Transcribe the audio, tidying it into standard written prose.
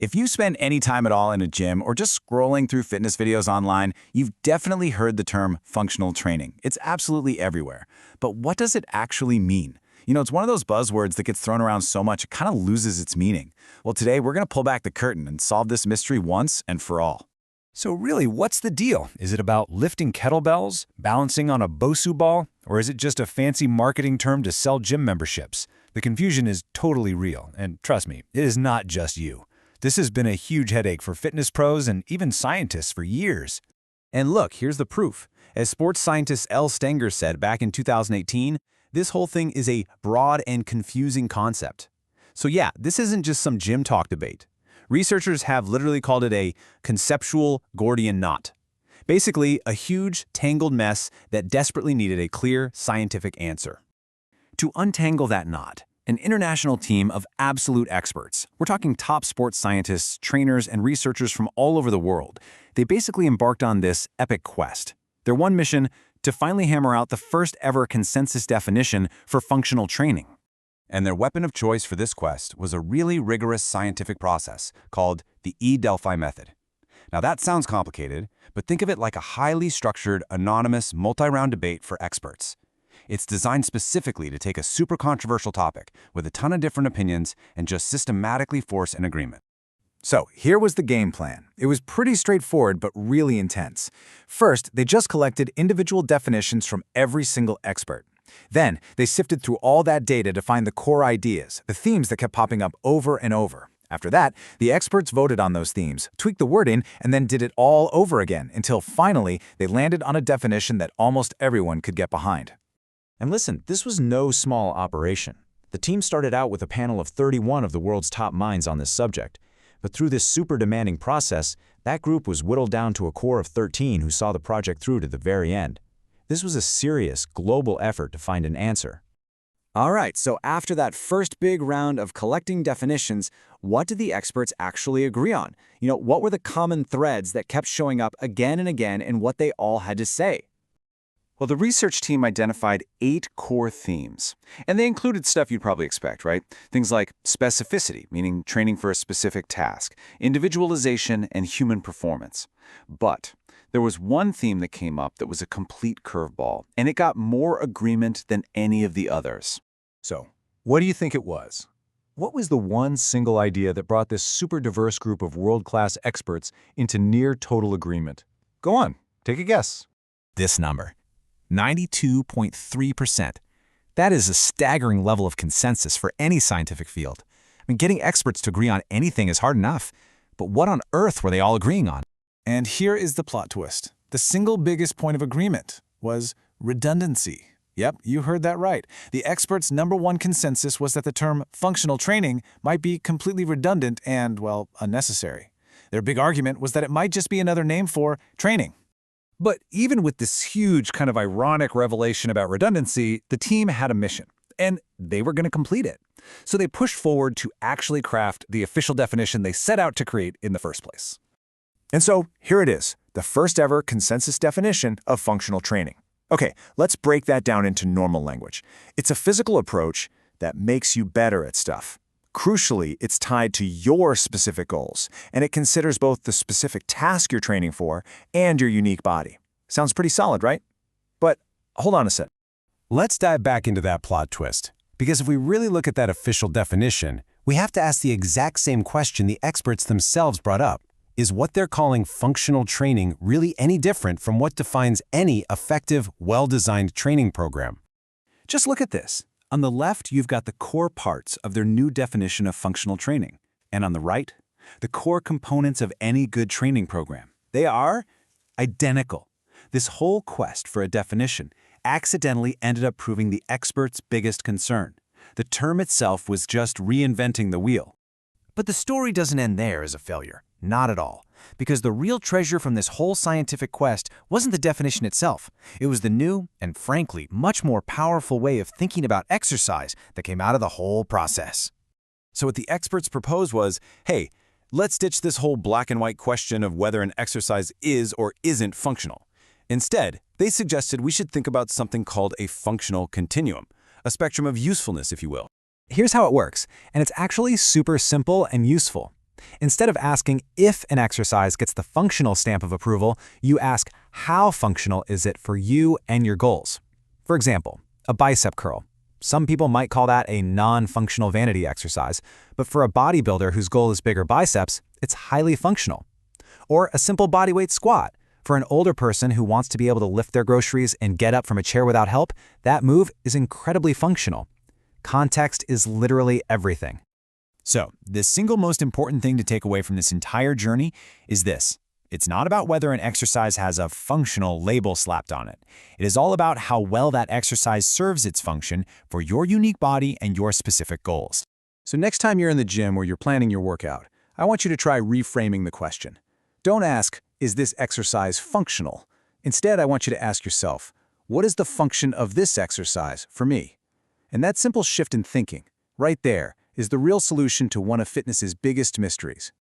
If you spend any time at all in a gym or just scrolling through fitness videos online, you've definitely heard the term functional training. It's absolutely everywhere. But what does it actually mean? It's one of those buzzwords that gets thrown around so much it kind of loses its meaning. Well, today we're going to pull back the curtain and solve this mystery once and for all. So really, what's the deal? Is it about lifting kettlebells, balancing on a Bosu ball, or is it just a fancy marketing term to sell gym memberships? The confusion is totally real, and trust me, it is not just you. This has been a huge headache for fitness pros and even scientists for years. And look, here's the proof. As sports scientist L. Stenger said back in 2018, this whole thing is a broad and confusing concept. So yeah, this isn't just some gym talk debate. Researchers have literally called it a conceptual Gordian knot. Basically, a huge, tangled mess that desperately needed a clear, scientific answer. To untangle that knot, an international team of absolute experts, we're talking top sports scientists, trainers, and researchers from all over the world, they basically embarked on this epic quest. Their one mission, to finally hammer out the first ever consensus definition for functional training. And their weapon of choice for this quest was a really rigorous scientific process called the E-Delphi method. Now that sounds complicated, but think of it like a highly structured, anonymous, multi-round debate for experts. It's designed specifically to take a super controversial topic with a ton of different opinions and just systematically force an agreement. So here was the game plan. It was pretty straightforward but really intense. First, they just collected individual definitions from every single expert. Then, they sifted through all that data to find the core ideas, the themes that kept popping up over and over. After that, the experts voted on those themes, tweaked the wording, and then did it all over again until finally they landed on a definition that almost everyone could get behind. And listen, this was no small operation. The team started out with a panel of 31 of the world's top minds on this subject. But through this super demanding process, that group was whittled down to a core of 13 who saw the project through to the very end. This was a serious, global effort to find an answer. All right, so after that first big round of collecting definitions, what did the experts actually agree on? What were the common threads that kept showing up again and again and what they all had to say? Well, the research team identified 8 core themes, and they included stuff you'd probably expect, right? Things like specificity, meaning training for a specific task, individualization, and human performance. But there was one theme that came up that was a complete curveball, and it got more agreement than any of the others. So, what do you think it was? What was the one single idea that brought this super diverse group of world-class experts into near total agreement? Go on, take a guess. This number. 92.3%. That is a staggering level of consensus for any scientific field. Getting experts to agree on anything is hard enough, but what on earth were they all agreeing on? And here is the plot twist. The single biggest point of agreement was redundancy. Yep, you heard that right. The experts' #1 consensus was that the term functional training might be completely redundant and, well, unnecessary. Their big argument was that it might just be another name for training. But even with this huge kind of ironic revelation about redundancy, the team had a mission, and they were going to complete it. So they pushed forward to actually craft the official definition they set out to create in the first place. And so here it is, the first ever consensus definition of functional training. Okay, let's break that down into normal language. It's a physical approach that makes you better at stuff. Crucially, it's tied to your specific goals, and it considers both the specific task you're training for and your unique body. Sounds pretty solid, right? But hold on a sec. Let's dive back into that plot twist, because if we really look at that official definition, we have to ask the exact same question the experts themselves brought up. Is what they're calling functional training really any different from what defines any effective, well-designed training program? Just look at this. On the left, you've got the core parts of their new definition of functional training. And on the right, the core components of any good training program. They are identical. This whole quest for a definition accidentally ended up proving the experts' biggest concern. The term itself was just reinventing the wheel. But the story doesn't end there as a failure. Not at all. Because the real treasure from this whole scientific quest wasn't the definition itself. It was the new, and frankly, much more powerful way of thinking about exercise that came out of the whole process. So what the experts proposed was, hey, let's ditch this whole black and white question of whether an exercise is or isn't functional. Instead, they suggested we should think about something called a functional continuum, a spectrum of usefulness, if you will. Here's how it works, and it's actually super simple and useful. Instead of asking if an exercise gets the functional stamp of approval, you ask how functional is it for you and your goals. For example, a bicep curl. Some people might call that a non-functional vanity exercise, but for a bodybuilder whose goal is bigger biceps, it's highly functional. Or a simple bodyweight squat. For an older person who wants to be able to lift their groceries and get up from a chair without help, that move is incredibly functional. Context is literally everything. So, the single most important thing to take away from this entire journey is this. It's not about whether an exercise has a functional label slapped on it. It is all about how well that exercise serves its function for your unique body and your specific goals. So next time you're in the gym or you're planning your workout, I want you to try reframing the question. Don't ask, is this exercise functional? Instead, I want you to ask yourself, what is the function of this exercise for me? And that simple shift in thinking, right there, is the real solution to one of fitness's biggest mysteries.